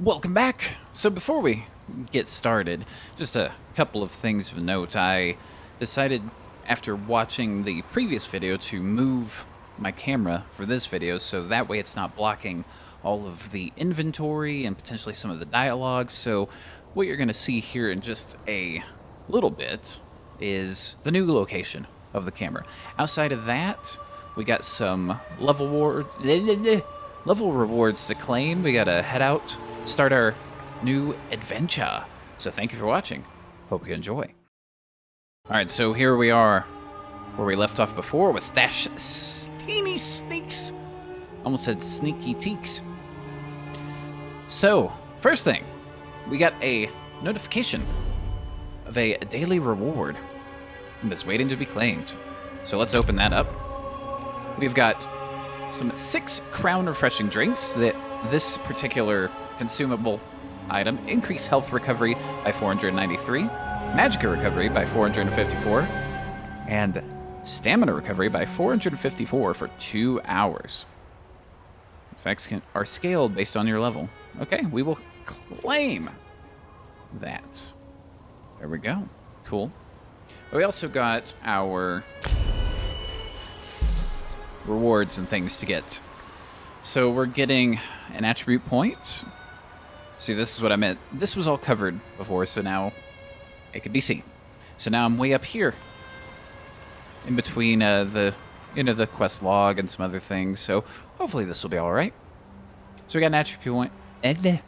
Welcome back. So before we get started, just a couple of things of note. I decided after watching the previous video to move my camera for this video so that way it's not blocking all of the inventory and potentially some of the dialogue. So what you're going to see here in just a little bit is the new location of the camera. Outside of that, we got some level rewards to claim. We got to head out, start our new adventure. So thank you for watching. Hope you enjoy. Alright, so here we are where we left off before with teeny sneaks. Almost said sneaky teaks. So, first thing, we got a notification of a daily reward that's waiting to be claimed. So let's open that up. We've got some 6 crown refreshing drinks. That this particular consumable item increase health recovery by 493, magicka recovery by 454, and stamina recovery by 454 for 2 hours. Effects are scaled based on your level. Okay, we will claim that. There we go. Cool. We also got our rewards and things to get. So we're getting an attribute point. See, this is what I meant. This was all covered before, so now it can be seen. So now I'm way up here, in between the quest log and some other things. So hopefully this will be all right. So we got an attribute point. I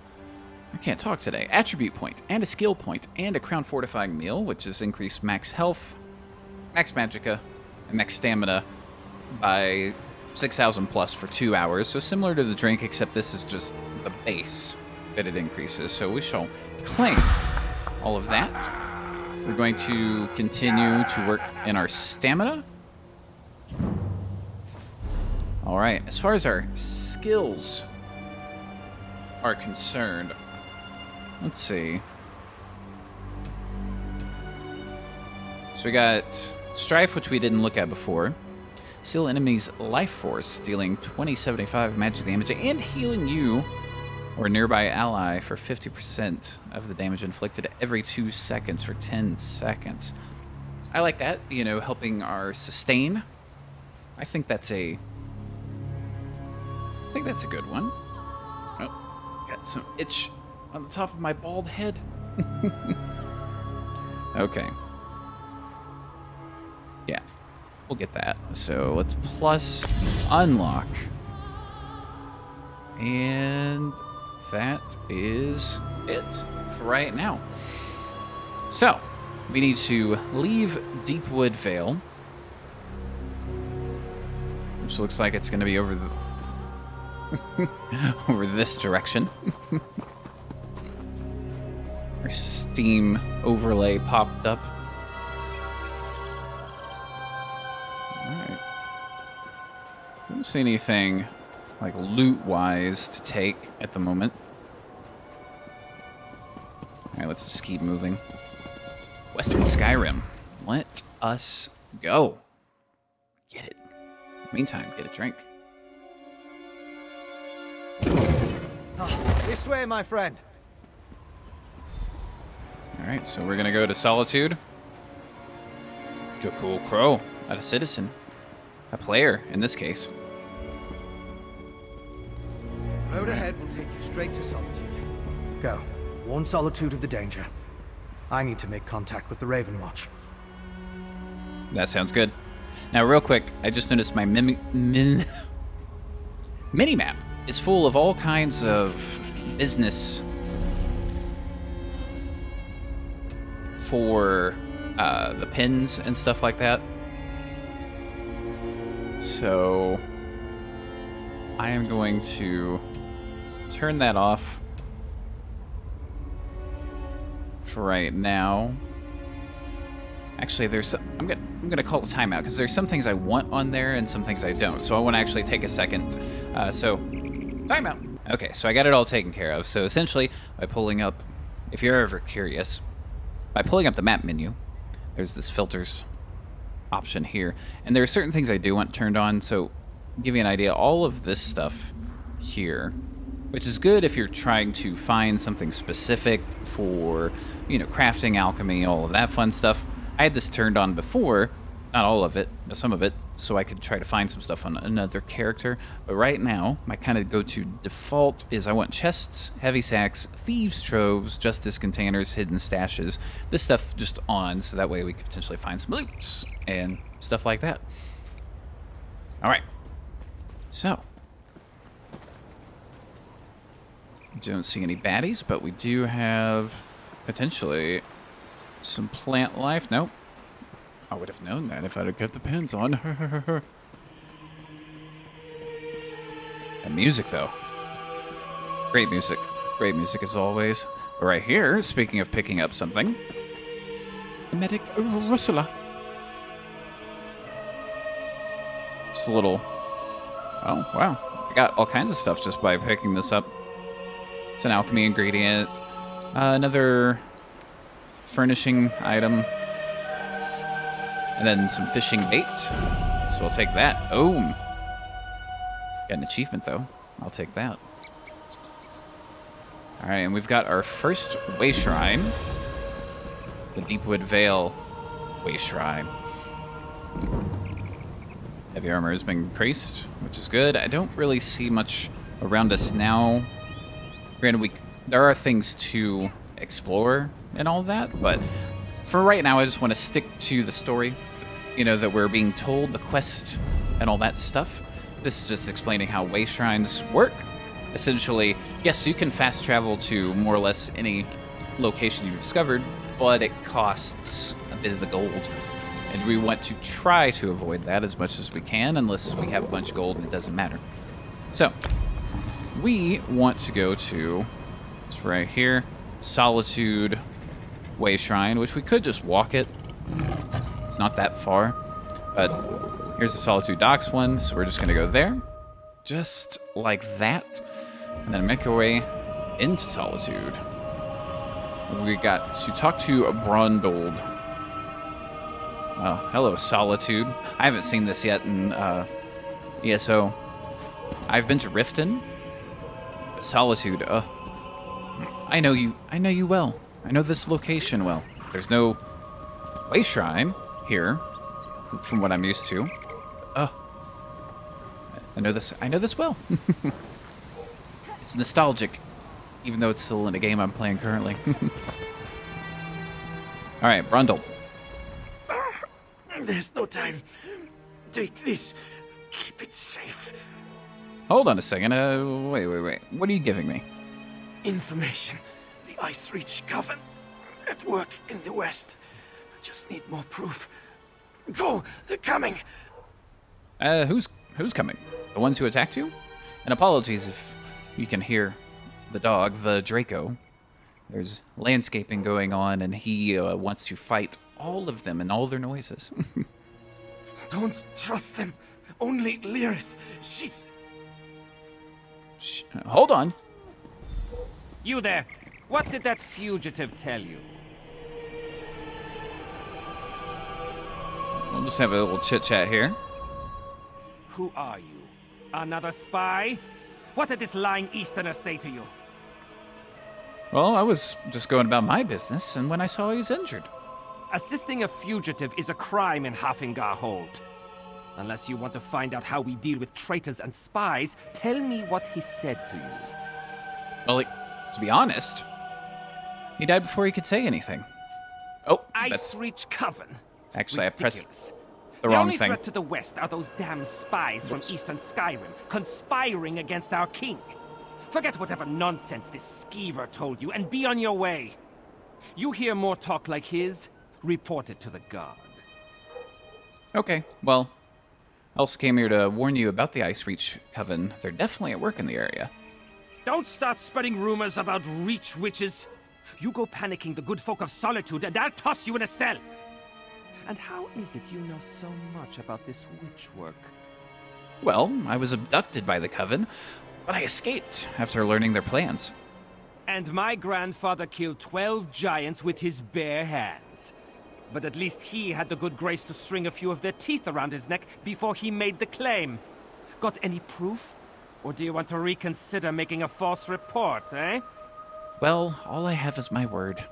can't talk today. Attribute point and a skill point and a crown fortifying meal, which is increased max health, max magicka, and max stamina by 6,000 plus for 2 hours. So similar to the drink, except this is just the base that it increases. So we shall claim all of that. We're going to continue to work in our stamina. All right, as far as our skills are concerned, let's see. So we got Strife, which we didn't look at before. Seal enemy's life force, dealing 2075 magic damage and healing you or a nearby ally for 50% of the damage inflicted every 2 seconds for 10 seconds. I like that, you know, helping our sustain. I think that's a good one. Oh, got some itch on the top of my bald head. Okay. Yeah, we'll get that. So let's plus unlock. And that is it for right now. So, we need to leave Deepwood Vale, which looks like it's going to be over the over this direction. Our Steam overlay popped up. Alright. I don't see anything like loot-wise to take at the moment. Alright, let's just keep moving. Western Skyrim. Let us go. Get it. Meantime, get a drink. This way, my friend. Alright, so we're gonna go to Solitude. Cool Crow, not a citizen. A player, in this case. Road ahead will take you straight to Solitude. Go. Warn Solitude of the danger. I need to make contact with the Raven Watch. That sounds good. Now, real quick, I just noticed my MiniMap is full of all kinds of business for the pins and stuff like that. So I am going to turn that off for right now. Actually, I'm gonna call a timeout because there's some things I want on there and some things I don't. So I want to actually take a second. So timeout. Okay, so I got it all taken care of. So essentially, by pulling up, if you're ever curious, by pulling up the map menu, there's this filters option here, and there are certain things I do want turned on. So give you an idea, all of this stuff here which is good if you're trying to find something specific for, crafting, alchemy, all of that fun stuff. I had this turned on before, not all of it, but some of it, so I could try to find some stuff on another character. But right now, my kind of go-to default is I want chests, heavy sacks, thieves' troves, justice containers, hidden stashes. This stuff just on, so that way we could potentially find some loot and stuff like that. All right. So. Don't see any baddies, but we do have potentially some plant life. Nope. I would have known that if I'd have kept the pins on. And music, though. Great music. Great music as always. But right here, speaking of picking up something. The medic Ursula. Just a little... Oh, wow. I got all kinds of stuff just by picking this up. It's an alchemy ingredient. Another furnishing item. And then some fishing bait. So I'll take that. Oh. Got an achievement, though. I'll take that. Alright, and we've got our first way shrine. The Deepwood Vale way shrine. Heavy armor has been increased, which is good. I don't really see much around us now. Granted, there are things to explore and all that, but for right now, I just want to stick to the story. That we're being told, the quest, and all that stuff. This is just explaining how way shrines work. Essentially, yes, you can fast travel to more or less any location you've discovered, but it costs a bit of the gold. And we want to try to avoid that as much as we can, unless we have a bunch of gold and it doesn't matter. So, we want to go to, it's right here, Solitude Way Shrine, which we could just walk it. It's not that far, but here's the Solitude Docks one, so we're just going to go there, just like that, and then make our way into Solitude. We got to talk to Brondold. Oh, hello, Solitude. I haven't seen this yet in ESO. I've been to Riften, but Solitude, I know you well. I know this location well. There's no way shrine here, from what I'm used to. Oh, I know this well. It's nostalgic, even though it's still in a game I'm playing currently. All right, Brundle. There's no time. Take this. Keep it safe. Hold on a second. Wait. What are you giving me? Information. The Ice Reach Coven at work in the west. Just need more proof. Go! They're coming! Who's coming? The ones who attacked you? And apologies if you can hear the dog, the Draco. There's landscaping going on, and he wants to fight all of them and all their noises. Don't trust them. Only Lyris. She's... Hold on. You there. What did that fugitive tell you? We'll just have a little chit-chat here. Who are you? Another spy? What did this lying Easterner say to you? Well, I was just going about my business, and when I saw he was injured. Assisting a fugitive is a crime in Hafingar Hold. Unless you want to find out how we deal with traitors and spies, tell me what he said to you. Well, to be honest, he died before he could say anything. Oh, Ice Reach Coven. Actually, Ridiculous. I pressed the wrong only thing. threat to the west are those damn spies from Eastern Skyrim, conspiring against our king. Forget whatever nonsense this skeever told you, and be on your way. You hear more talk like his, report it to the guard. Okay, well, I also came here to warn you about the Ice Reach Coven. They're definitely at work in the area. Don't start spreading rumors about Reach witches. You go panicking the good folk of Solitude, and I'll toss you in a cell. And how is it you know so much about this witch work? Well, I was abducted by the Coven, but I escaped after learning their plans. And my grandfather killed 12 giants with his bare hands. But at least he had the good grace to string a few of their teeth around his neck before he made the claim. Got any proof? Or do you want to reconsider making a false report, eh? Well, all I have is my word.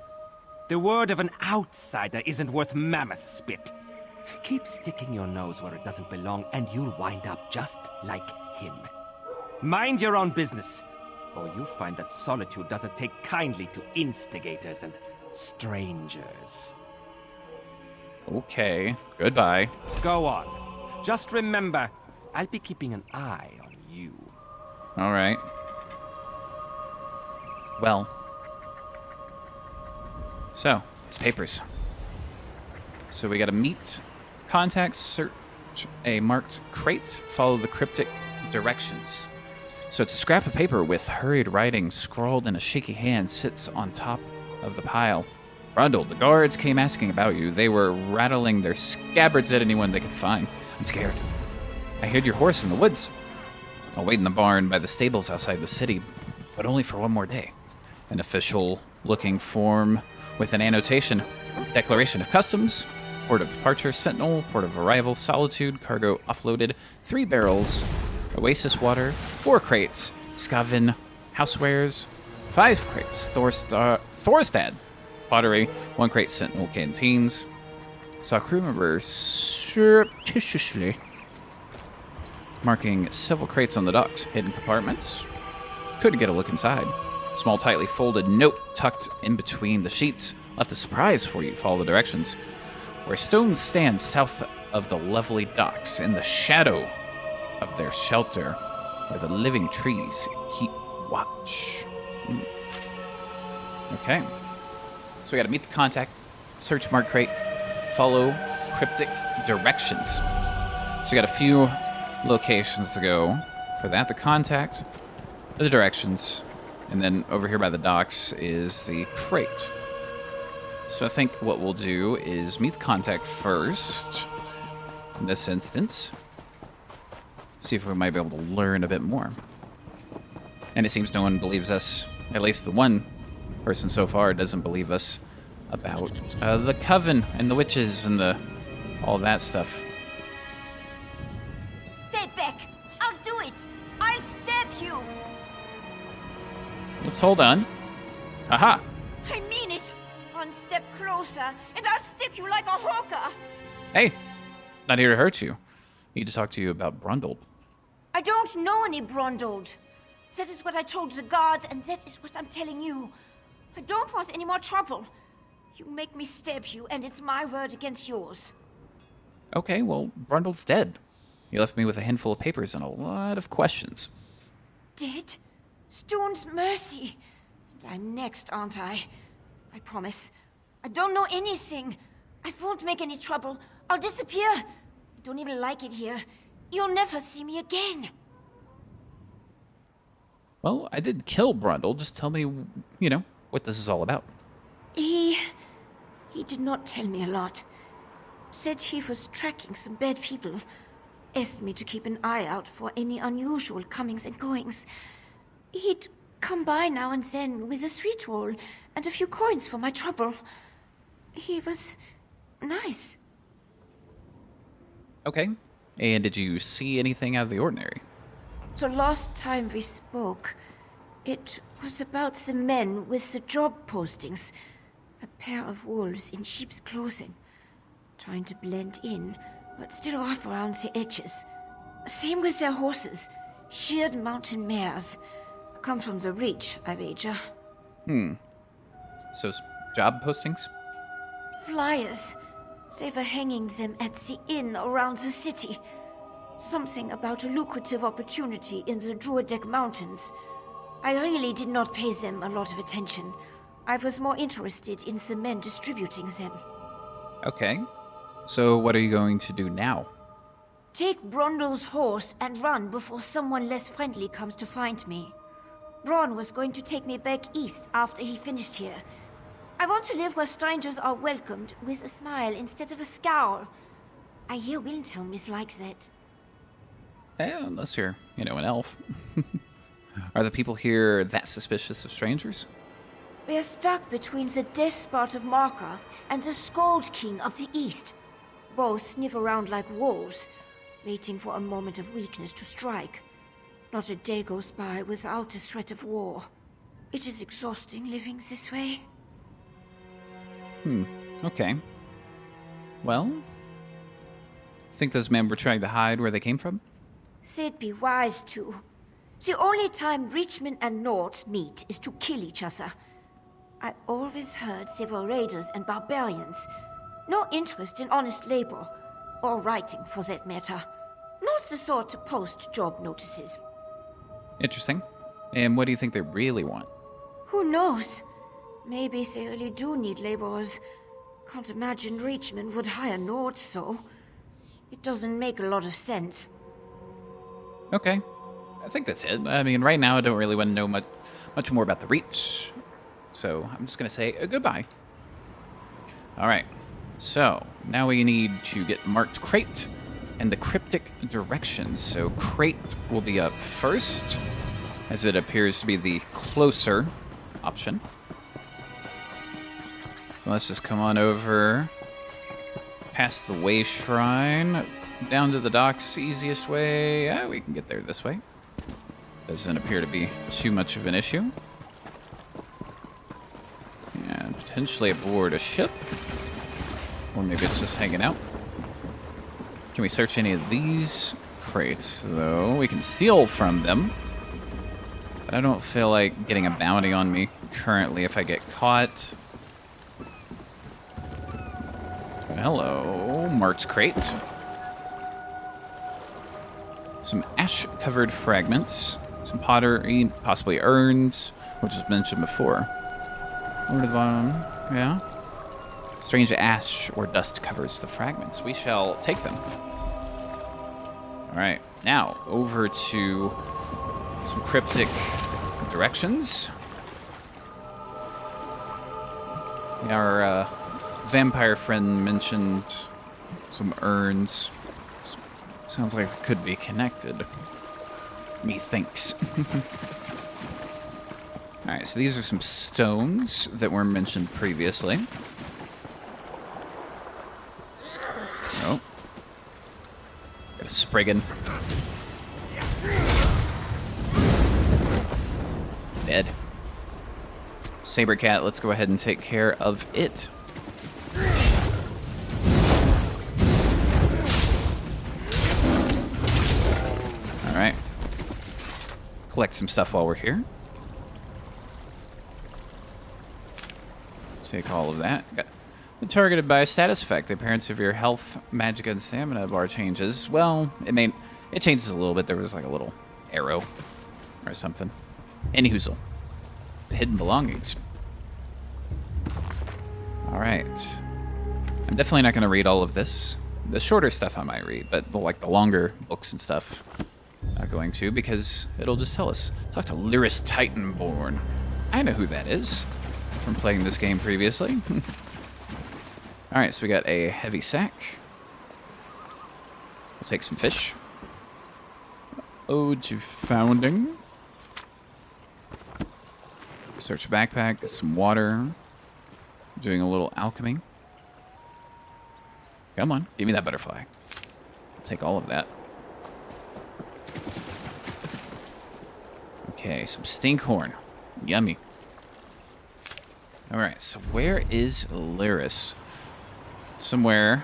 The word of an outsider isn't worth mammoth spit. Keep sticking your nose where it doesn't belong, and you'll wind up just like him. Mind your own business, or you'll find that Solitude doesn't take kindly to instigators and strangers. Okay, goodbye. Go on. Just remember, I'll be keeping an eye on you. All right. Well. So, it's papers. So we gotta meet, contact, search a marked crate, follow the cryptic directions. So it's a scrap of paper with hurried writing scrawled in a shaky hand sits on top of the pile. Brundle, the guards came asking about you. They were rattling their scabbards at anyone they could find. I'm scared. I heard your horse in the woods. I'll wait in the barn by the stables outside the city, but only for one more day. An official-looking form with an annotation, Declaration of Customs, Port of Departure, Sentinel, Port of Arrival, Solitude, Cargo Offloaded, 3 barrels, Oasis Water, 4 crates, Skavin, Housewares, 5 crates, Thorstad, Pottery, 1 crate, Sentinel Canteens. Saw crew members surreptitiously marking several crates on the docks, hidden compartments. Couldn't get a look inside. Small, tightly folded note tucked in between the sheets. Left a surprise for you. Follow the directions. Where stones stand south of the lovely docks, in the shadow of their shelter, where the living trees keep watch. Okay. So we gotta meet the contact, search mark crate, follow cryptic directions. So we got a few locations to go for that. The contact, the directions, and then over here by the docks is the crate. So I think what we'll do is meet the contact first, in this instance. See if we might be able to learn a bit more. And it seems no one believes us, at least the one person so far doesn't believe us about the coven and the witches and all that stuff. Stay back! I'll do it! I'll stab you! Let's hold on. Aha! I mean it! One step closer, and I'll stick you like a hawker! Hey! Not here to hurt you. Need to talk to you about Brundle. I don't know any Brundled. That is what I told the guards, and that is what I'm telling you. I don't want any more trouble. You make me stab you, and it's my word against yours. Okay, well, Brundle's dead. He left me with a handful of papers and a lot of questions. Dead? Stone's mercy. And I'm next, aren't I? I promise. I don't know anything. I won't make any trouble. I'll disappear. I don't even like it here. You'll never see me again. Well, I did kill Brundle. Just tell me, what this is all about. He did not tell me a lot. Said he was tracking some bad people. Asked me to keep an eye out for any unusual comings and goings. He'd come by now and then with a sweet roll and a few coins for my trouble. He was nice. Okay. And did you see anything out of the ordinary? The last time we spoke, it was about the men with the job postings. A pair of wolves in sheep's clothing. Trying to blend in, but still rough around the edges. Same with their horses. Sheared mountain mares. Come from the Reach, I wager. So, job postings? Flyers. They were hanging them at the inn around the city. Something about a lucrative opportunity in the Druidek Mountains. I really did not pay them a lot of attention. I was more interested in the men distributing them. Okay. So what are you going to do now? Take Brundle's horse and run before someone less friendly comes to find me. Braun was going to take me back east after he finished here. I want to live where strangers are welcomed with a smile instead of a scowl. I hear Wilhelm is like that. Unless you're, an elf. Are the people here that suspicious of strangers? We're stuck between the despot of Markarth and the Skald King of the East. Both sniff around like wolves, waiting for a moment of weakness to strike. Not a day goes by without a threat of war. It is exhausting living this way. Okay. Well, think those men were trying to hide where they came from? They'd be wise to. The only time Reachmen and Nords meet is to kill each other. I always heard they were raiders and barbarians. No interest in honest labor, or writing for that matter. Not the sort to post job notices. Interesting. And what do you think they really want? Who knows? Maybe they really do need laborers. Can't imagine Reachmen would hire Nords, though. It doesn't make a lot of sense. Okay. I think that's it. I mean, right now I don't really want to know much more about the Reach. So I'm just going to say goodbye. All right. So now we need to get marked crate and the cryptic directions. So crate will be up first, as it appears to be the closer option. So let's just come on over past the way shrine down to the docks. Easiest way. Yeah, we can get there this way. Doesn't appear to be too much of an issue. And potentially aboard a ship. Or maybe it's just hanging out. Can we search any of these crates, though? We can steal from them. But I don't feel like getting a bounty on me currently if I get caught. Hello, marked crate. Some ash-covered fragments. Some pottery, possibly urns, which was mentioned before. Over to the bottom, yeah. Strange ash or dust covers the fragments. We shall take them. All right, now over to some cryptic directions. Our vampire friend mentioned some urns. Sounds like it could be connected. Methinks. All right, so these are some stones that were mentioned previously. Oh. Got a Spriggan. Dead. Saber cat, let's go ahead and take care of it. All right. Collect some stuff while we're here. Take all of that. Targeted by a status effect. The appearance of your health, magic, and stamina bar changes. Well, it changes a little bit. There was like a little arrow or something. Any hoozle. Hidden belongings. All right. I'm definitely not going to read all of this. The shorter stuff I might read, but the longer books and stuff, not going to, because it'll just tell us. Talk to Lyris Titanborn. I know who that is from playing this game previously. All right, so we got a heavy sack. We'll take some fish. Ode to founding. Search backpack, some water. Doing a little alchemy. Come on, give me that butterfly. I'll take all of that. Okay, some stinkhorn. Yummy. All right, so where is Lyris? Somewhere,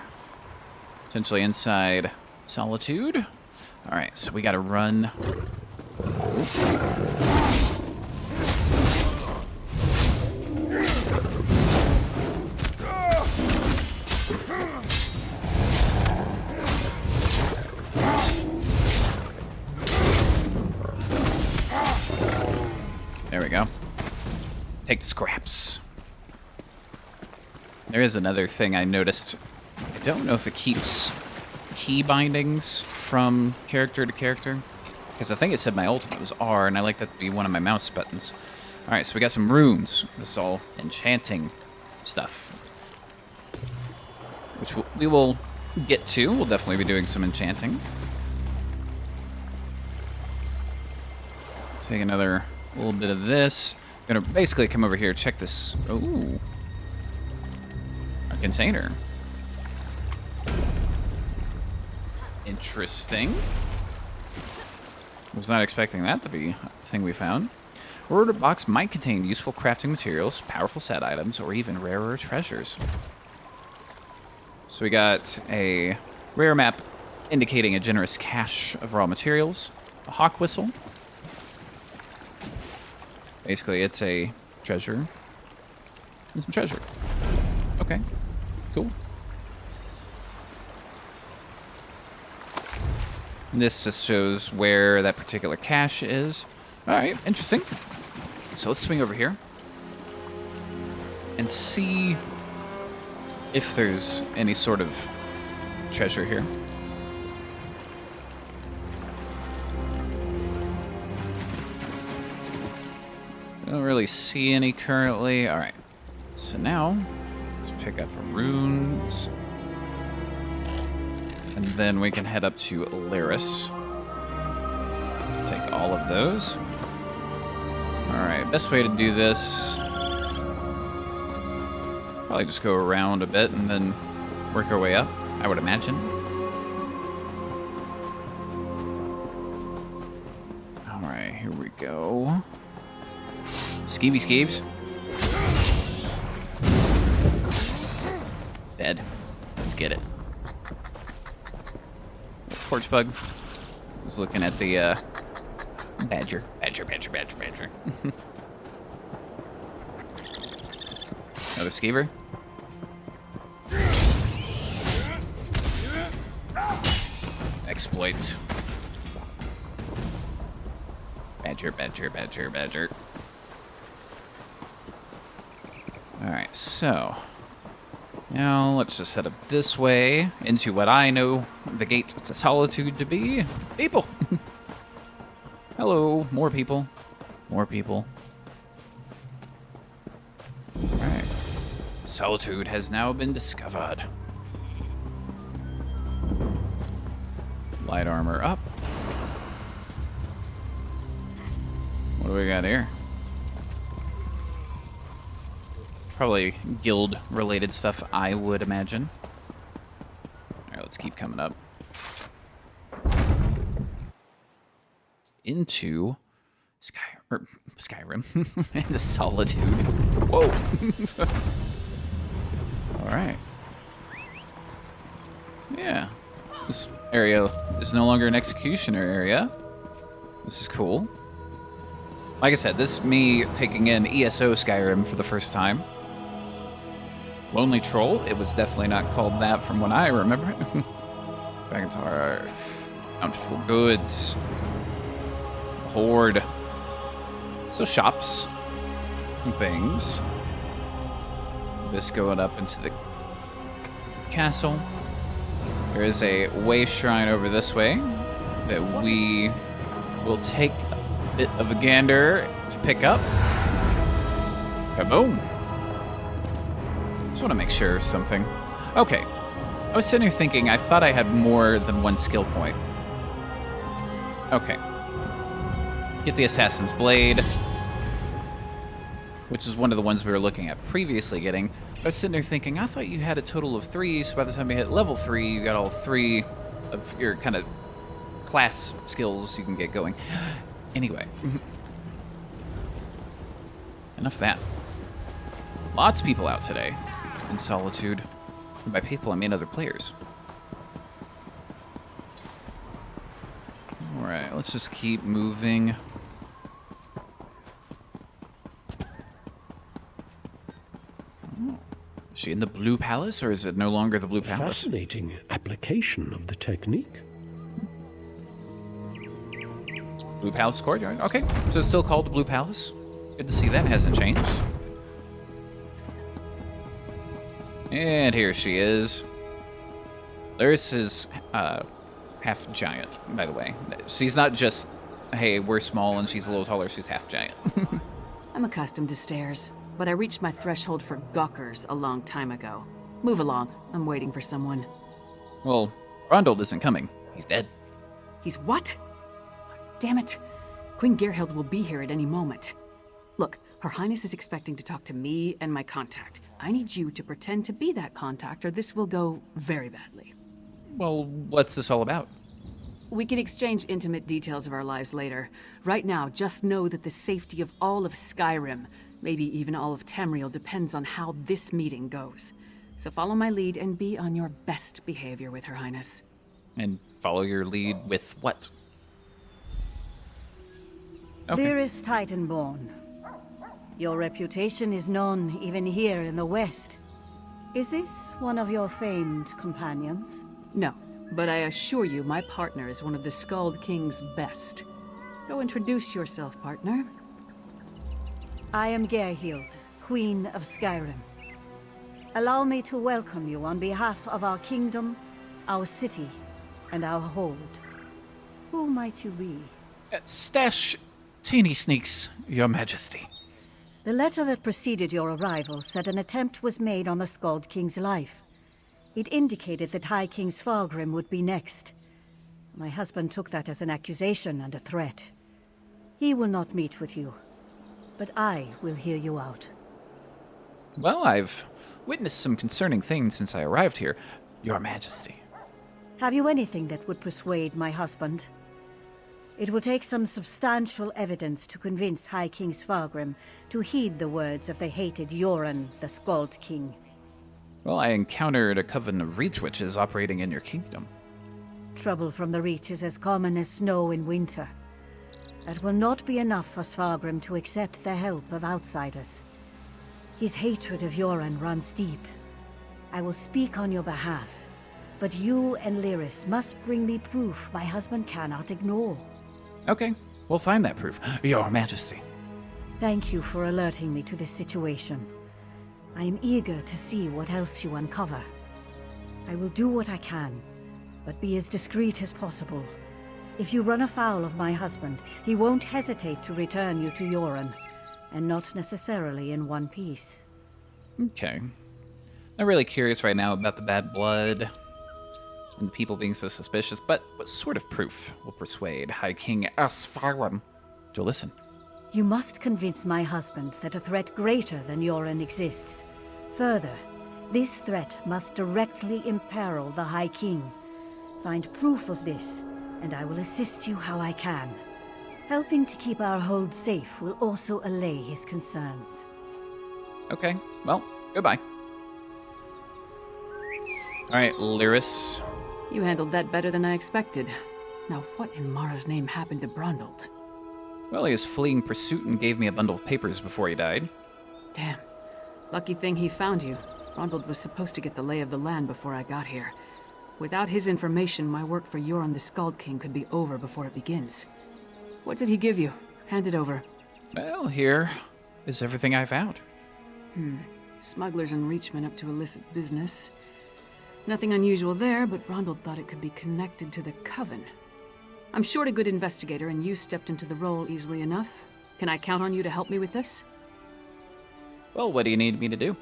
potentially inside Solitude. All right, so we got to run. There we go. Take the scraps. There is another thing I noticed. I don't know if it keeps key bindings from character to character, because I think it said my ultimate was R, and I like that to be one of my mouse buttons. All right, so we got some runes. This is all enchanting stuff, which we will get to. We'll definitely be doing some enchanting. Take another little bit of this. I'm gonna basically come over here, check this. Ooh. A container. Interesting. Was not expecting that to be a thing we found. A order box might contain useful crafting materials, powerful set items, or even rarer treasures. So we got a rare map indicating a generous cache of raw materials, a hawk whistle. Basically, it's a treasure and some treasure. Okay, cool. And this just shows where that particular cache is. All right, interesting. So let's swing over here and see if there's any sort of treasure here. I don't really see any currently. All right, so now let's pick up runes. And then we can head up to Laris. Take all of those. Alright, best way to do this... probably just go around a bit and then work our way up, I would imagine. Alright, here we go. Skeevy skeeves. Dead. Let's get it. Torch bug. Was looking at the badger. Another skeever. Exploit. Badger. Alright, so now let's just head up this way into what I know the gate to Solitude to be. People! Hello, more people. Alright. Solitude has now been discovered. Light armor up. What do we got here? Probably guild-related stuff, I would imagine. Alright, let's keep coming up. Into Skyrim. Into Solitude. Whoa! Alright. Yeah. This area is no longer an executioner area. This is cool. Like I said, this is me taking in ESO Skyrim for the first time. Lonely Troll, it was definitely not called that from what I remember. Back into Earth. Bountiful goods. Horde. So shops and things. This going up into the castle. There is a way shrine over this way that we will take a bit of a gander to pick up. Kaboom. Just want to make sure of something. Okay. I was sitting here thinking I thought I had more than one skill point. Okay. Get the Assassin's Blade, which is one of the ones we were looking at previously getting. I was sitting there thinking, I thought you had a total of 3, so by the time you hit level 3, you got all 3 of your kind of class skills you can get going. Anyway. Enough of that. Lots of people out today in Solitude. And by people, I mean other players. Alright, let's just keep moving. Is she in the Blue Palace, or is it no longer the Blue Palace? Fascinating application of the technique. Blue Palace Courtyard? Okay, so it's still called the Blue Palace. Good to see that hasn't changed. And here she is. Laris is half giant, by the way. She's not just, hey, we're small and she's a little taller, she's half giant. I'm accustomed to stairs, but I reached my threshold for gawkers a long time ago. Move along. I'm waiting for someone. Well, Rondold isn't coming. He's dead. He's what? Damn it. Queen Gerhild will be here at any moment. Look, Her Highness is expecting to talk to me and my contact. I need you to pretend to be that contact, or this will go very badly. Well, what's this all about? We can exchange intimate details of our lives later. Right now, just know that the safety of all of Skyrim, maybe even all of Tamriel, depends on how this meeting goes. So follow my lead and be on your best behavior with Her Highness. And follow your lead with what? Okay. Dearest Titanborn, your reputation is known even here in the West. Is this one of your famed companions? No, but I assure you my partner is one of the Skald King's best. Go introduce yourself, partner. I am Gerhild, Queen of Skyrim. Allow me to welcome you on behalf of our kingdom, our city, and our hold. Who might you be? Stash Teeny Sneaks, Your Majesty. The letter that preceded your arrival said an attempt was made on the Skald King's life. It indicated that High King Svargrim would be next. My husband took that as an accusation and a threat. He will not meet with you, but I will hear you out. Well, I've witnessed some concerning things since I arrived here, Your Majesty. Have you anything that would persuade my husband? It will take some substantial evidence to convince High King Svargrim to heed the words of the hated Yoren, the Skald King. Well, I encountered a coven of reach witches operating in your kingdom. Trouble from the Reach is as common as snow in winter. That will not be enough for Svargrim to accept the help of outsiders. His hatred of Yoren runs deep. I will speak on your behalf, but you and Lyris must bring me proof my husband cannot ignore. Okay, we'll find that proof, Your Majesty. Thank you for alerting me to this situation. I am eager to see what else you uncover. I will do what I can, but be as discreet as possible. If you run afoul of my husband, he won't hesitate to return you to Yoren, and not necessarily in one piece. Okay. I'm really curious right now about the bad blood and people being so suspicious, but what sort of proof will persuade High King Svargrim to listen? You must convince my husband that a threat greater than Yoren exists. Further, this threat must directly imperil the High King. Find proof of this, and I will assist you how I can. Helping to keep our hold safe will also allay his concerns. Okay, well, goodbye. Alright, Lyris. You handled that better than I expected. Now what in Mara's name happened to Brondald? Well, he was fleeing pursuit and gave me a bundle of papers before he died. Damn. Lucky thing he found you. Brondald was supposed to get the lay of the land before I got here. Without his information, my work for Yoren the Skald King could be over before it begins. What did he give you? Hand it over. Well, here is everything I found. Smugglers and reachmen up to illicit business. Nothing unusual there, but Brondald thought it could be connected to the Coven. I'm short a good investigator, and you stepped into the role easily enough. Can I count on you to help me with this? Well, what do you need me to do?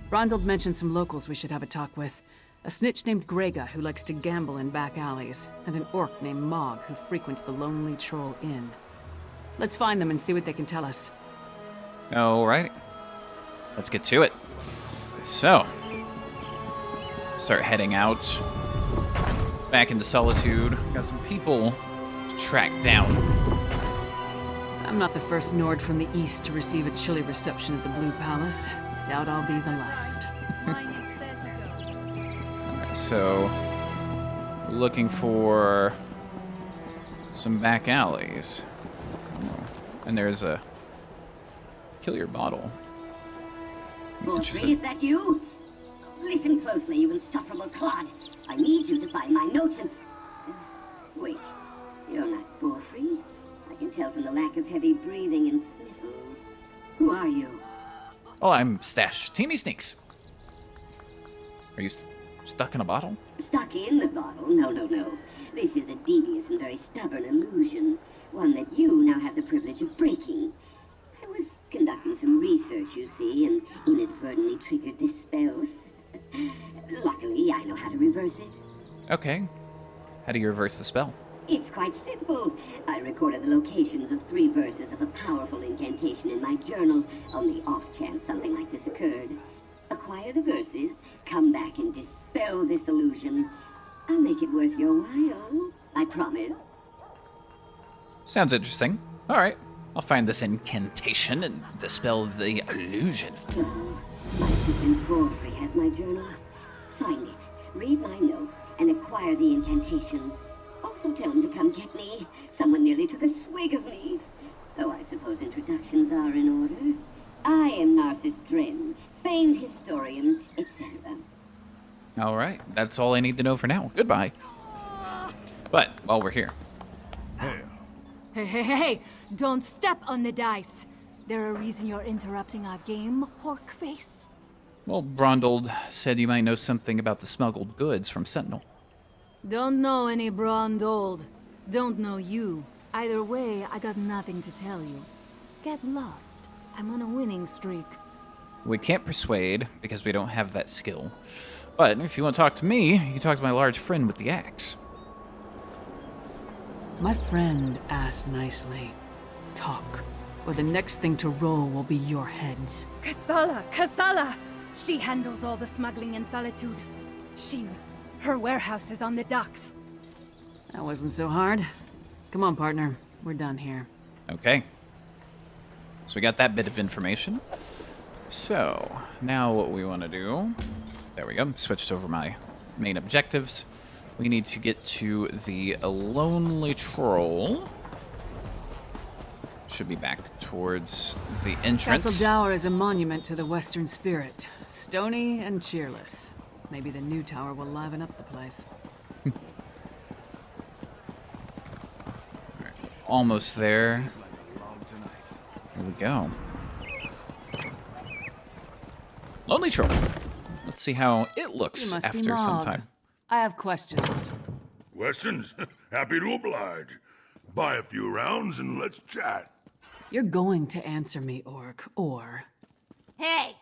Brondald mentioned some locals we should have a talk with. A snitch named Grega who likes to gamble in back alleys, and an orc named Mog who frequents the Lonely Troll Inn. Let's find them and see what they can tell us. Alright. Let's get to it. So, start heading out. Back into Solitude. Got some people to track down. I'm not the first Nord from the east to receive a chilly reception at the Blue Palace. Doubt I'll be the last. So, looking for some back alleys. And there's a kill your bottle. Is that you? Listen closely, you insufferable clod. I need you to find my notes and... Wait, you're not Borfrey. I can tell from the lack of heavy breathing and sniffles. Who are you? Oh, I'm Stash Teeny Sneaks. Are you stuck in a bottle? Stuck in the bottle? No. This is a devious and very stubborn illusion. One that you now have the privilege of breaking. I was conducting some research, you see, and inadvertently triggered this spell. Luckily, I know how to reverse it. Okay. How do you reverse the spell? It's quite simple. I recorded the locations of 3 verses of a powerful incantation in my journal on the off chance something like this occurred. Acquire the verses, come back and dispel this illusion. I'll make it worth your while. I promise. Sounds interesting. All right. I'll find this incantation and dispel the illusion. My assistant Godfrey has my journal. Find it, read my notes, and acquire the incantation. Also tell him to come get me. Someone nearly took a swig of me. Oh, I suppose introductions are in order. I am Narcissus Dren, famed historian, etc. All right. That's all I need to know for now. Goodbye. But while we're here, Hey, don't step on the dice. There a reason you're interrupting our game, pork face? well, Brondold said you might know something about the smuggled goods from Sentinel. Don't know any Brondold. Don't know you. Either way, I got nothing to tell you. Get lost. I'm on a winning streak. We can't persuade because we don't have that skill. But if you want to talk to me, you can talk to my large friend with the axe. My friend asked nicely. Talk, or the next thing to roll will be your heads. Kasala! She handles all the smuggling in Solitude. Her warehouse is on the docks. That wasn't so hard. Come on, partner. We're done here. Okay. So we got that bit of information. So, now what we want to do... There we go. Switched over my main objectives. We need to get to the Lonely Troll. Should be back towards the entrance. Castle Dower is a monument to the Western spirit. Stony and cheerless. Maybe the new tower will liven up the place. Almost there. Here we go. Lonely Troll. Let's see how it looks You must be after some Mog. time. I have questions. Questions? Happy to oblige. Buy a few rounds and let's chat. You're going to answer me, Orc, or... Hey!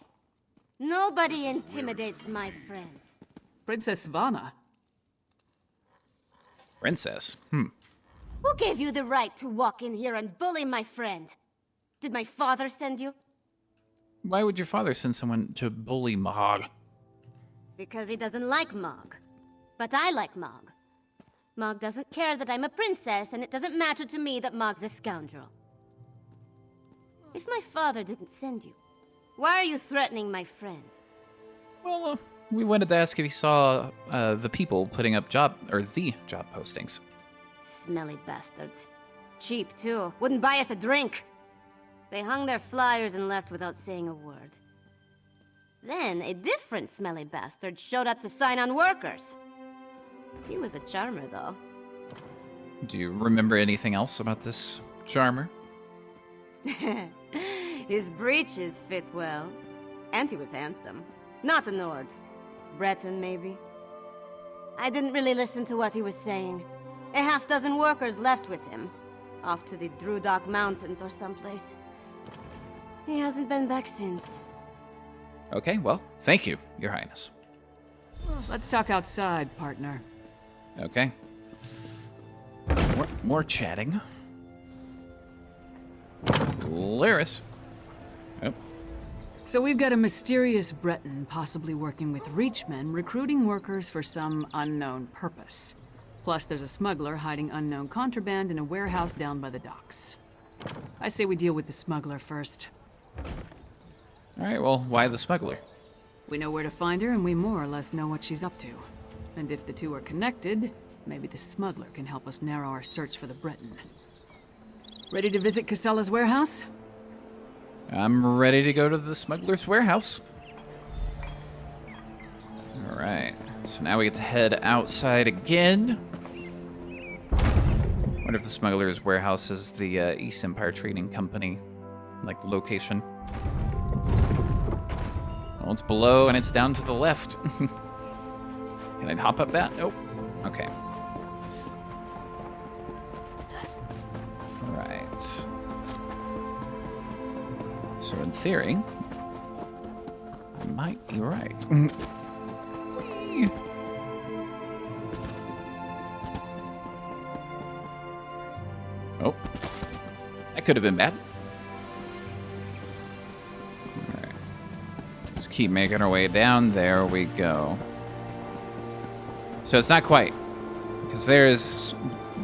Nobody intimidates my friends. Princess Savannah. Princess. Who gave you the right to walk in here and bully my friend? Did my father send you? Why would your father send someone to bully Mog? Because he doesn't like Mog. But I like Mog. Mog doesn't care that I'm a princess, and it doesn't matter to me that Mog's a scoundrel. If my father didn't send you, why are you threatening my friend? Well, we wanted to ask if he saw the people putting up the job postings. Smelly bastards. Cheap, too. Wouldn't buy us a drink. They hung their flyers and left without saying a word. Then, a different smelly bastard showed up to sign on workers. He was a charmer, though. Do you remember anything else about this charmer? His breeches fit well. And he was handsome. Not a Nord. Breton, maybe. I didn't really listen to what he was saying. A half-dozen workers left with him. Off to the Drudok Mountains or someplace. He hasn't been back since. Okay, well, thank you, Your Highness. Let's talk outside, partner. Okay. More chatting. Laris. Oh. So we've got a mysterious Breton possibly working with Reachmen, recruiting workers for some unknown purpose. Plus, there's a smuggler hiding unknown contraband in a warehouse down by the docks. I say we deal with the smuggler first. All right, well, why the smuggler? We know where to find her, and we more or less know what she's up to. And if the two are connected, maybe the smuggler can help us narrow our search for the Breton. Ready to visit Casella's warehouse? I'm ready to go to the smuggler's warehouse. All right, so now we get to head outside again. Wonder if the smuggler's warehouse is the East Empire Trading Company, like, location. Well, it's below and it's down to the left. Can I hop up that? Nope. Okay. All right. So in theory, I might be right. Whee! Oh, that could have been bad. All right. Just keep making our way down. There we go. So it's not quite, because Because there's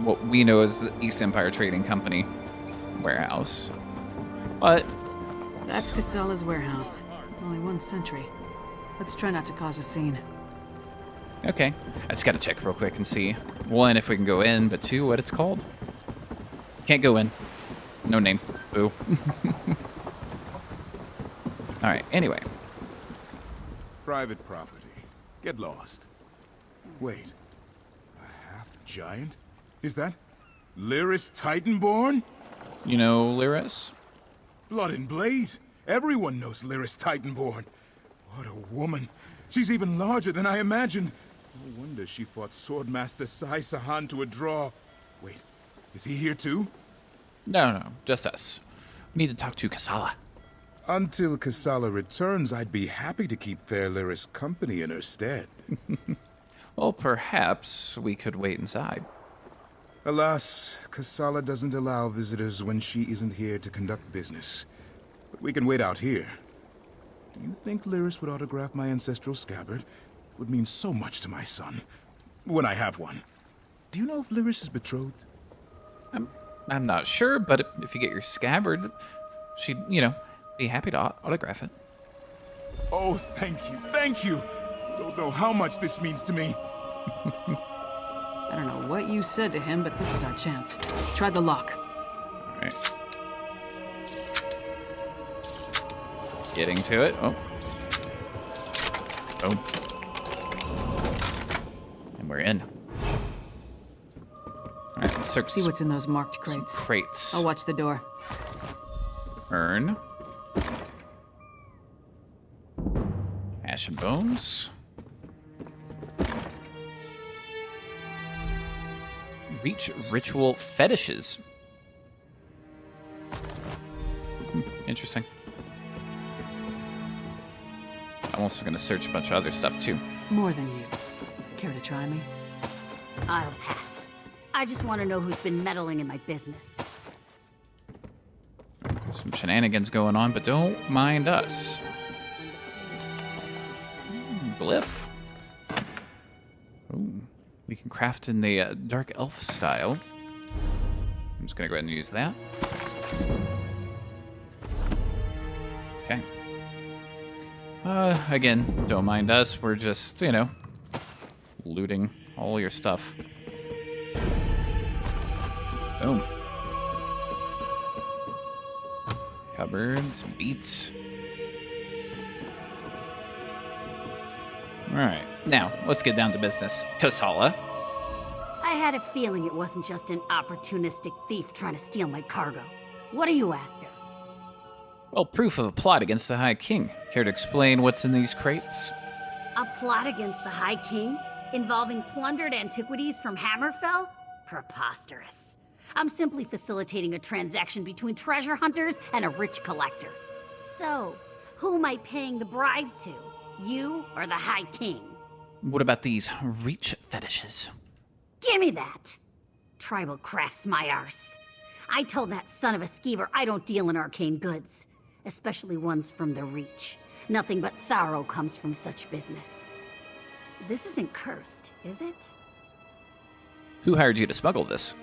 what we know as the East Empire Trading Company warehouse. But That's Casala's warehouse. Only one sentry. Let's try not to cause a scene. okay, I just gotta check real quick and see, one, if we can go in, but two, what it's called. Can't go in. No name. Boo. Alright, anyway. Private property. Get lost. Wait. A half-giant? Is that Lyris Titanborn? You know Lyris? Blood and Blade. Everyone knows Lyris Titanborn. What a woman. She's even larger than I imagined. No wonder she fought Swordmaster Sai Sahan to a draw. Wait, is he here too? No, just us. We need to talk to Casala. Until Casala returns, I'd be happy to keep fair Lyris company in her stead. Well, perhaps we could wait inside. Alas, Casala doesn't allow visitors when she isn't here to conduct business. But we can wait out here. Do you think Lyris would autograph my ancestral scabbard? It would mean so much to my son. When I have one. Do you know if Lyris is betrothed? I'm not sure, but if you get your scabbard, she'd, be happy to autograph it. Oh, thank you, thank you! You don't know how much this means to me. I don't know what you said to him, but this is our chance. Try the lock. Alright. Getting to it. Oh. And we're in. Alright, let's search. See what's in those marked crates. Crates. I'll watch the door. Urn. Ash and bones. Reach ritual fetishes. Interesting. I'm also going to search a bunch of other stuff too. More than you. Care to try me? I'll pass. I just want to know who's been meddling in my business. Some shenanigans going on, but don't mind us. Glyph. Ooh. We can craft in the dark elf style. I'm just gonna go ahead and use that. Okay. Again, don't mind us. We're just, looting all your stuff. Boom. Cupboards, beats. Alright, now, let's get down to business. Casala. I had a feeling it wasn't just an opportunistic thief trying to steal my cargo. What are you after? Well, proof of a plot against the High King. Care to explain what's in these crates? A plot against the High King? Involving plundered antiquities from Hammerfell? Preposterous. I'm simply facilitating a transaction between treasure hunters and a rich collector. So, who am I paying the bribe to? You or the High King? What about these reach fetishes? Gimme that! Tribal craft's my arse. I told that son of a skeever I don't deal in arcane goods, especially ones from the Reach. Nothing but sorrow comes from such business. This isn't cursed, is it? Who hired you to smuggle this?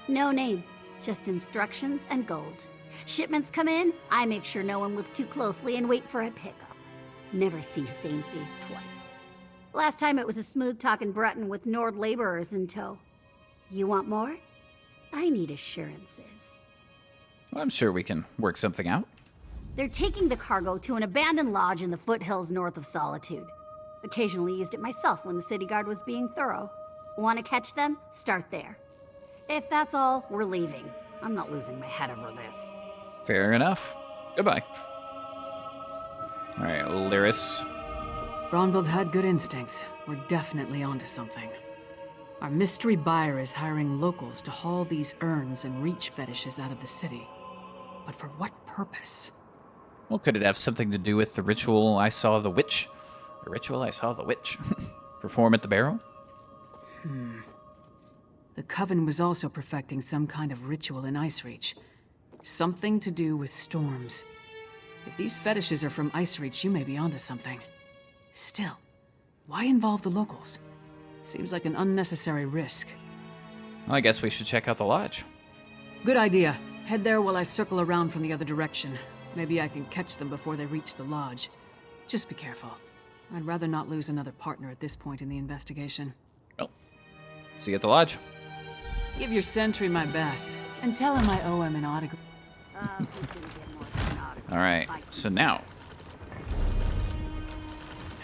No name, just instructions and gold. Shipments come in, I make sure no one looks too closely and wait for a pickup. Never see the same face twice. Last time it was a smooth-talking Breton with Nord laborers in tow. You want more? I need assurances. Well, I'm sure we can work something out. They're taking the cargo to an abandoned lodge in the foothills north of Solitude. Occasionally used it myself when the city guard was being thorough. Want to catch them? Start there. If that's all, we're leaving. I'm not losing my head over this. Fair enough. Goodbye. Alright, Lyris. Brondald had good instincts. We're definitely onto something. Our mystery buyer is hiring locals to haul these urns and reach fetishes out of the city. But for what purpose? Well, could it have something to do with the ritual I saw the witch? The ritual I saw the witch perform at the barrow? The Coven was also perfecting some kind of ritual in Icereach. Something to do with storms. If these fetishes are from Icereach, you may be onto something. Still, why involve the locals? Seems like an unnecessary risk. Well, I guess we should check out the lodge. Good idea. Head there while I circle around from the other direction. Maybe I can catch them before they reach the lodge. Just be careful. I'd rather not lose another partner at this point in the investigation. Well, see you at the lodge. Give your sentry my best, and tell him I owe him an autograph. Alright, so now...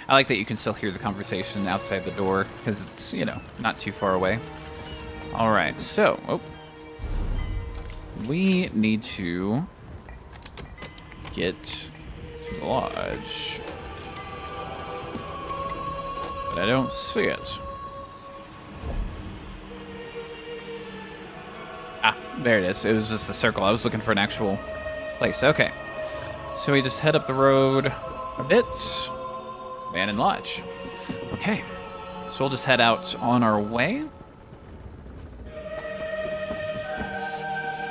I like that you can still hear the conversation outside the door, because it's, you know, not too far away. Alright, so... Oh. We need to get to the lodge. But I don't see it. Ah, there it is. It was just a circle. I was looking for an actual place. Okay. So we just head up the road a bit. Abandoned lodge. Okay. So we'll just head out on our way.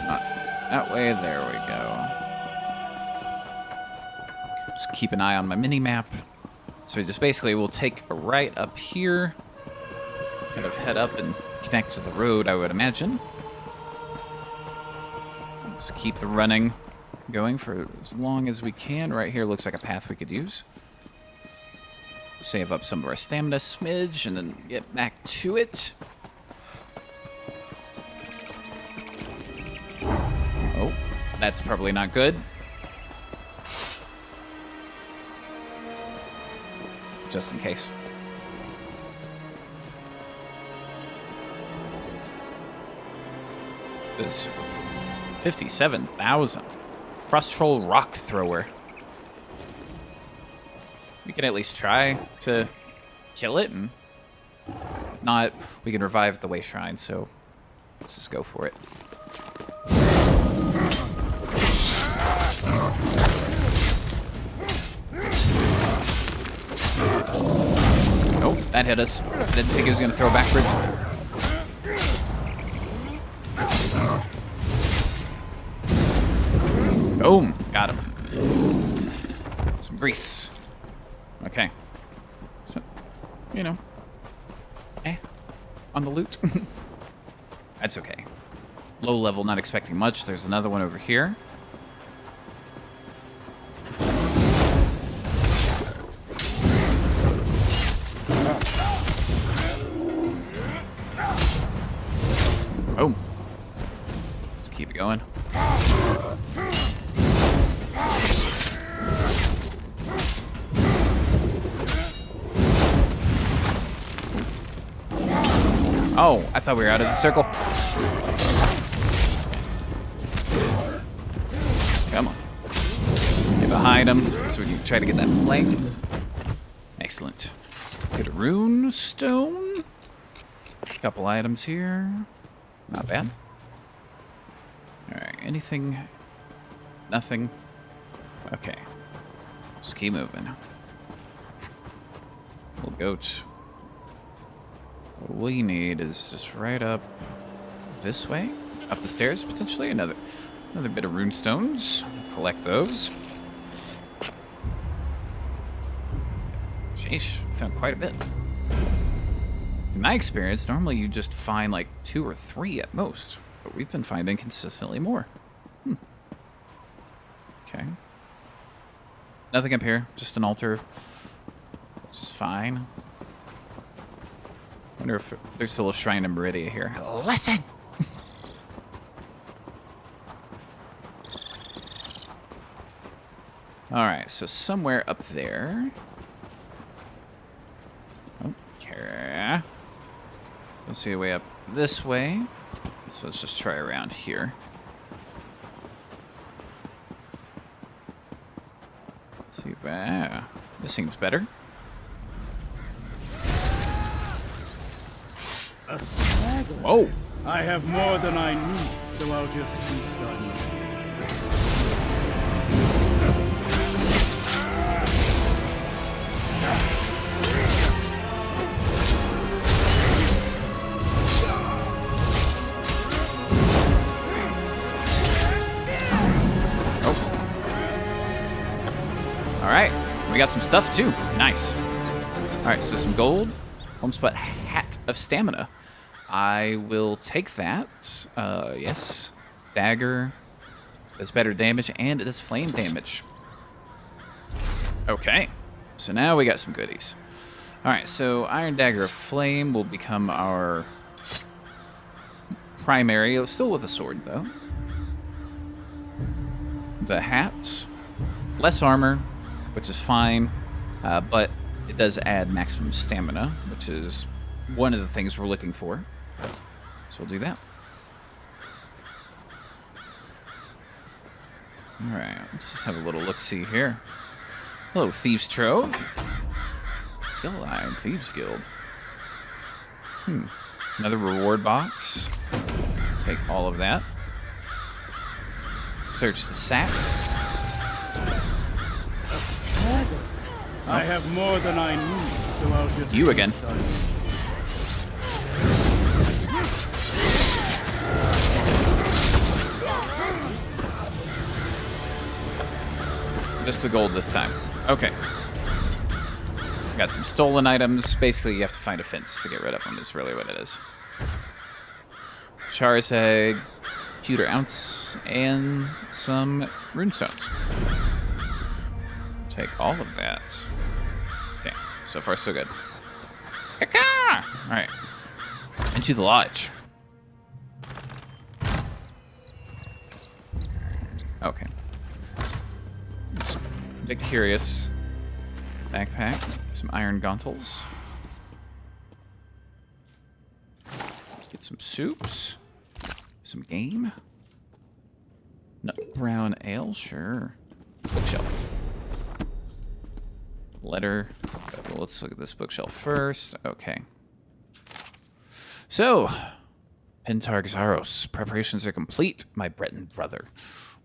Not that way. There we go. Just keep an eye on my mini-map. So we just basically will take a right up here. Kind of head up and connect to the road, I would imagine. Just keep the running going for as long as we can. Right here looks like a path we could use. Save up some of our stamina smidge and then get back to it. Oh, that's probably not good. Just in case. This 57,000. Frost Troll Rock Thrower. We can at least try to kill it, and if not, we can revive the Way Shrine, so let's just go for it. Oh, that hit us. I didn't think it was going to throw backwards. Boom. Got him. Some grease. Okay. So, you know. On the loot. That's okay. Low level, not expecting much. There's another one over here. Oh. Just keep it going. Oh, I thought we were out of the circle. Come on. Get behind him so we can try to get that flank. Excellent. Let's get a rune stone. Couple items here. Not bad. Alright, anything? Nothing? Okay. Just keep moving. We'll go to... What we need is just right up this way. Up the stairs, potentially. Another bit of rune stones. Collect those. Sheesh, found quite a bit. In my experience, normally you just find like 2 or 3 at most, but we've been finding consistently more. Okay. Nothing up here, just an altar, which is fine. Wonder if there's still a shrine in Meridia here. Listen! Alright, so somewhere up there. Okay. Let's see a way up this way. So let's just try around here. Let's see. This seems better. A swagger. Whoa! I have more than I need, so I'll just feast on you. Alright, we got some stuff too. Nice. Alright, so some gold. Homespot hat of stamina. I will take that. Yes. Dagger does better damage, and it does flame damage. Okay. So now we got some goodies. Alright, so Iron Dagger of Flame will become our primary. Still with a sword, though. The hat. Less armor, which is fine. But it does add maximum stamina, which is one of the things we're looking for. So we'll do that. Alright, let's just have a little look-see here. Hello, Thieves' Trove. Skill Line, Thieves Guild. Another reward box. Take all of that. Search the sack. I have more than I need, so I'll just... You again. Just the gold this time. Okay. Got some stolen items. Basically, you have to find a fence to get rid of them, is really what it is. Char's Egg, Pewter Ounce, and some runestones. Take all of that. Okay, so far so good. Alright. Into the lodge. Okay. Just a bit curious. Backpack, some iron gauntles. Get some soups. Some game. Nut brown ale, sure. Bookshelf. Letter. Well, let's look at this bookshelf first. Okay. So, Pentarg Zaros. Preparations are complete, my Breton brother.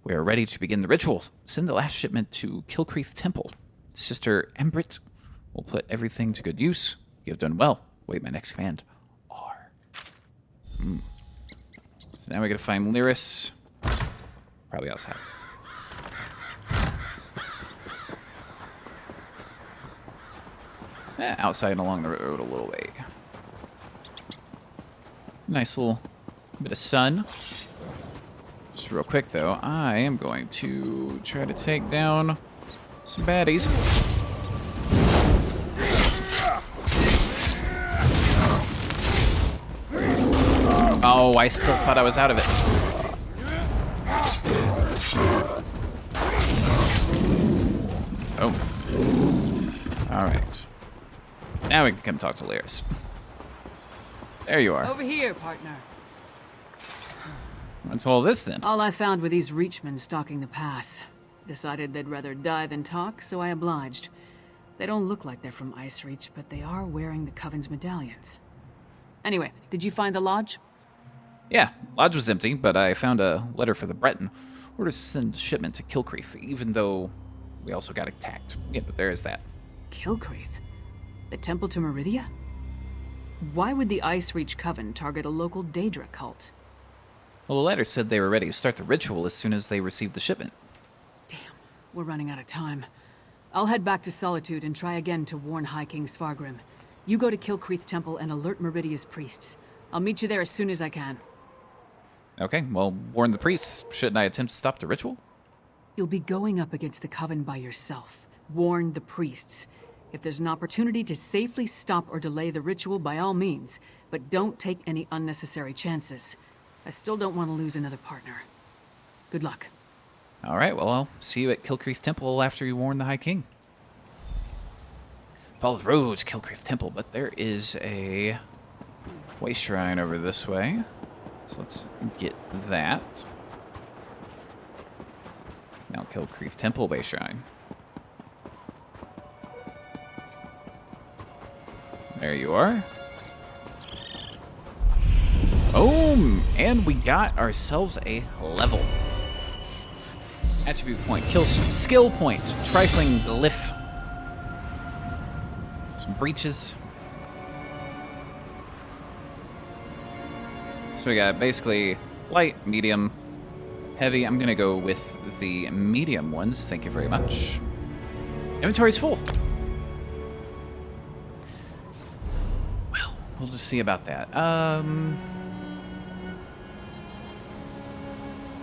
We are ready to begin the ritual. Send the last shipment to Kilcreath Temple. Sister Embrit will put everything to good use. You have done well. Wait, my next command. R. So now we gotta find Lyris. Probably outside. Outside and along the road a little way. Nice little bit of sun. Just real quick though, I am going to try to take down some baddies. Oh, I still thought I was out of it. Oh. Alright. Now we can come talk to Lyris. There you are. Over here, partner. What's all this then? All I found were these Reachmen stalking the pass. Decided they'd rather die than talk, so I obliged. They don't look like they're from Icereach, but they are wearing the Coven's medallions. Anyway, did you find the lodge? Yeah, lodge was empty, but I found a letter for the Breton. Order to send shipment to Kilcreath, even though we also got attacked. Yeah, but there is that. Kilcreath? The temple to Meridia? Why would the Icereach Coven target a local Daedra cult? Well, the letter said they were ready to start the ritual as soon as they received the shipment. We're running out of time. I'll head back to Solitude and try again to warn High King Svargrim. You go to Kilcreath Temple and alert Meridia's priests. I'll meet you there as soon as I can. Okay, well, warn the priests. Shouldn't I attempt to stop the ritual? You'll be going up against the Coven by yourself. Warn the priests. If there's an opportunity to safely stop or delay the ritual, by all means. But don't take any unnecessary chances. I still don't want to lose another partner. Good luck. All right, well, I'll see you at Kilcreath Temple after you warn the High King. Follow the road to Kilcreath Temple, but there is a way shrine over this way. So let's get that. Now Kilcreath Temple way shrine. There you are. Boom! And we got ourselves a level. Attribute point, skill point, trifling glyph. Some breaches. So we got basically light, medium, heavy. I'm gonna go with the medium ones. Thank you very much. Inventory's full. Well, we'll just see about that.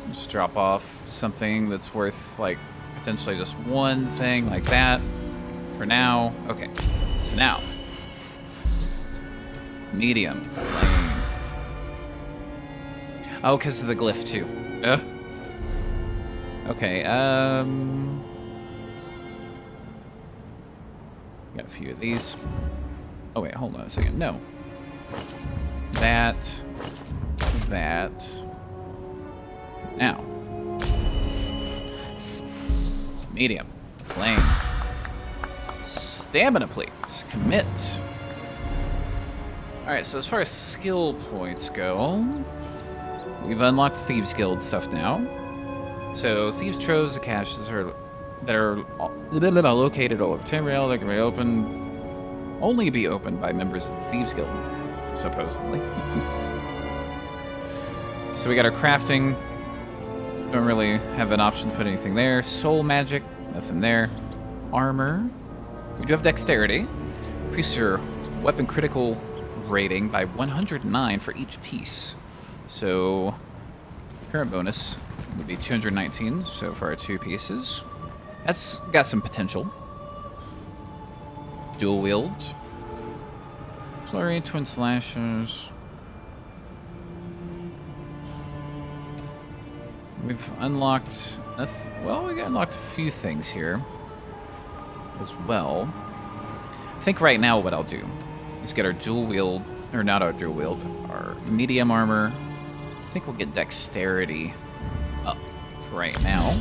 Just drop off something that's worth, like, potentially just one thing like that for now. Okay, so now, medium. Oh, because of the glyph too. Okay, got a few of these. Oh wait, hold on a second. No. That. Now. Medium. Flame. Stamina, please. Commit. Alright, so as far as skill points go, we've unlocked Thieves Guild stuff now. So, Thieves' Troves, the caches that are located all over Tamriel, they can be only be opened by members of the Thieves Guild, supposedly. So we got our crafting. Don't really have an option to put anything there. Soul magic, nothing there. Armor. We do have dexterity. Increase your weapon critical rating by 109 for each piece. So, current bonus would be 219, so for our 2 pieces. That's got some potential. Dual wield. Flurry, twin slashers. We've unlocked, well, we got unlocked a few things here as well. I think right now what I'll do is get our dual wield, or not our dual wield, our medium armor. I think we'll get dexterity up for right now,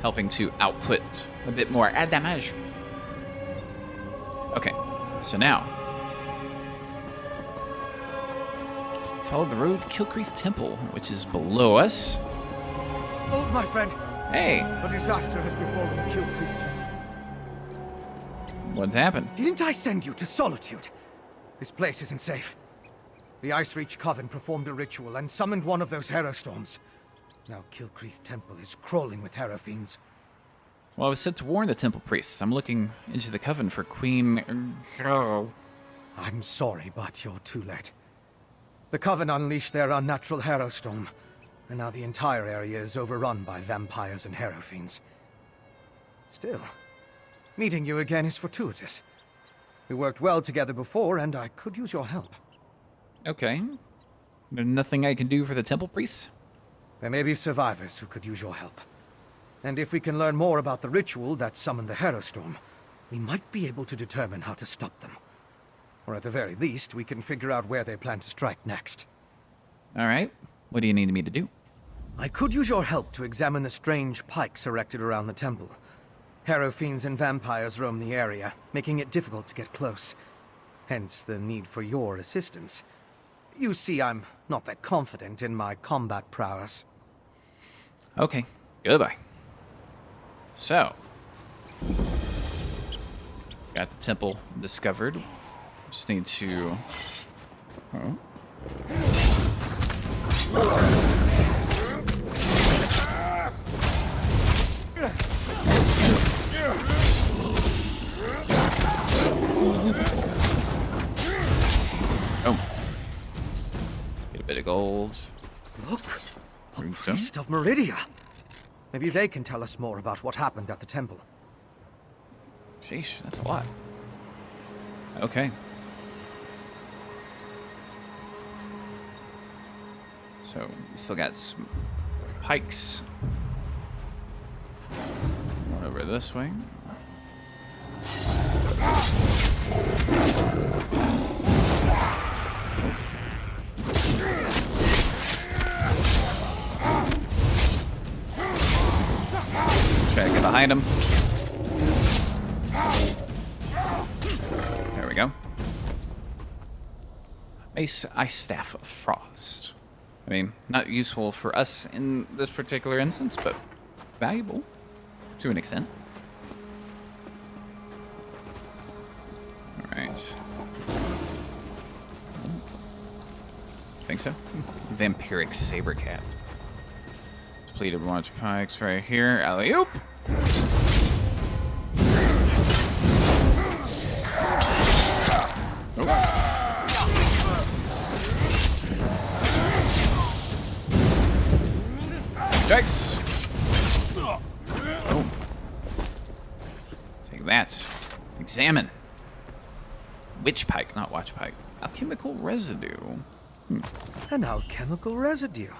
helping to output a bit more add damage. Okay, so now follow the road to Kilcreath Temple, which is below us. Hold, my friend. Hey. A disaster has befallen Kilcreath Temple. What happened? Didn't I send you to Solitude? This place isn't safe. The Ice Reach Coven performed a ritual and summoned one of those Hero Storms. Now Kilcreath Temple is crawling with Hero Fiends. Well, I was sent to warn the temple priests. I'm looking into the coven for Queen... I'm sorry, but you're too late. The Coven unleashed their unnatural Hero Storm, and now the entire area is overrun by vampires and Hero Fiends. Still, meeting you again is fortuitous. We worked well together before, and I could use your help. Okay. There's nothing I can do for the temple priests? There may be survivors who could use your help. And if we can learn more about the ritual that summoned the Hero Storm, we might be able to determine how to stop them. Or at the very least, we can figure out where they plan to strike next. Alright. What do you need me to do? I could use your help to examine the strange pikes erected around the temple. Hero Fiends and vampires roam the area, making it difficult to get close. Hence the need for your assistance. You see, I'm not that confident in my combat prowess. Okay. Goodbye. So. Got the temple discovered. Just need to... Oh. Get a bit of gold. Look! A Runestone. priest of Meridia! Maybe they can tell us more about what happened at the temple. Sheesh, that's a lot. Okay. So, we still got some pikes. One over this way. Try to get behind him. There we go. Ice Staff of Frost. I mean, not useful for us in this particular instance, but valuable to an extent. Alright. Think so? Vampiric Sabercat. Depleted launch pikes right here. Alley-oop! Oh. Yikes! Oh. Take that. Examine. Witch pike, not watch pike. Alchemical residue. An alchemical residue.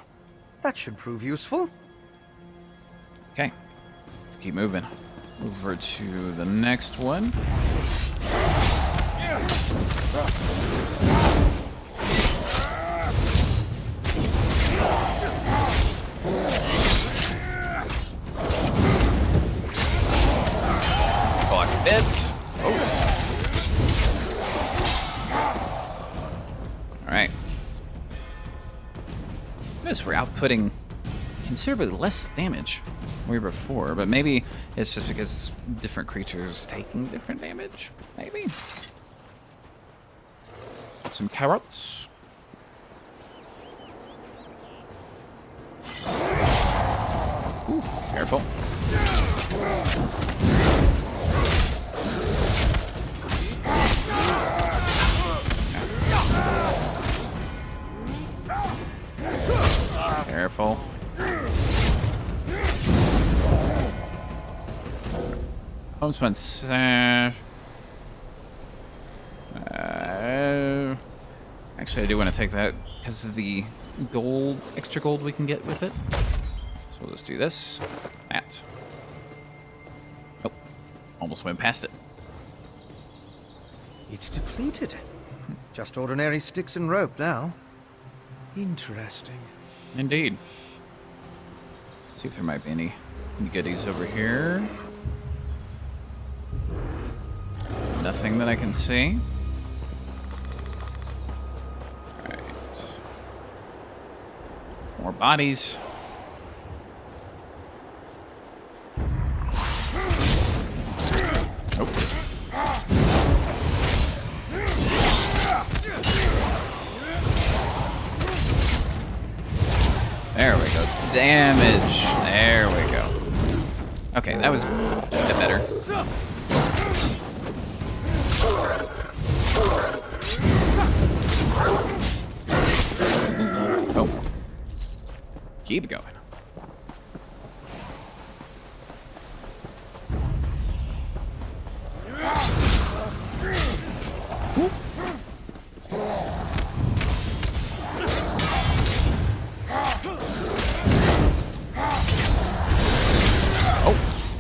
That should prove useful. Okay. Let's keep moving. Over to the next one. Block bits. Alright. Notice we're outputting considerably less damage than we were before, but maybe it's just because different creatures taking different damage. Maybe. Some carrots. Ooh, careful. Careful. Homespun sash. Actually, I do want to take that because of the gold, extra gold we can get with it. So we'll just do this. That. Oh, almost went past it. It's depleted. Just ordinary sticks and rope now. Interesting. Indeed. See if there might be any goodies over here. Nothing that I can see. Alright. More bodies. Nope. There we go. Damage. There we go. Okay, that was a bit better. Oh. Keep going.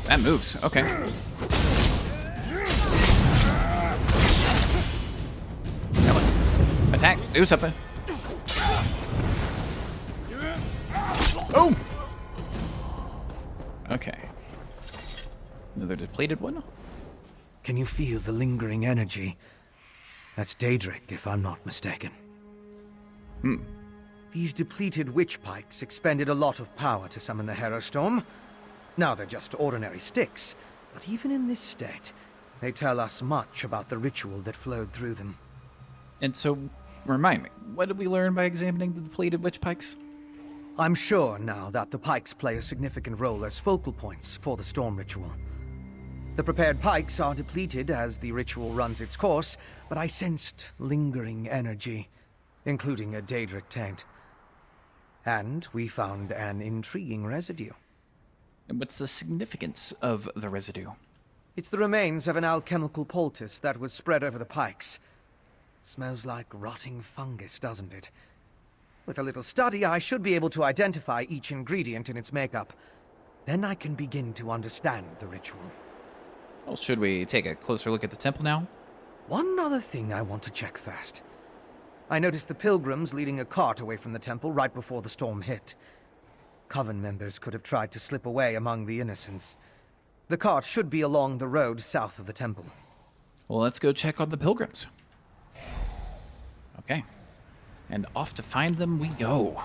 That moves. Okay. Come on. Attack. Do something. Boom. Okay. Another depleted one. Can you feel the lingering energy? That's Daedric, if I'm not mistaken. These depleted witch pikes expended a lot of power to summon the Harrowstorm. Now they're just ordinary sticks, but even in this state, they tell us much about the ritual that flowed through them. And so, remind me, what did we learn by examining the depleted witch pikes? I'm sure now that the pikes play a significant role as focal points for the storm ritual. The prepared pikes are depleted as the ritual runs its course, but I sensed lingering energy, including a Daedric taint. And we found an intriguing residue. And what's the significance of the residue? It's the remains of an alchemical poultice that was spread over the pikes. Smells like rotting fungus, doesn't it? With a little study, I should be able to identify each ingredient in its makeup. Then I can begin to understand the ritual. Well, should we take a closer look at the temple now? One other thing I want to check first. I noticed the pilgrims leading a cart away from the temple right before the storm hit. Coven members could have tried to slip away among the innocents. The cart should be along the road south of the temple. Well, let's go check on the pilgrims. Okay. And off to find them we go.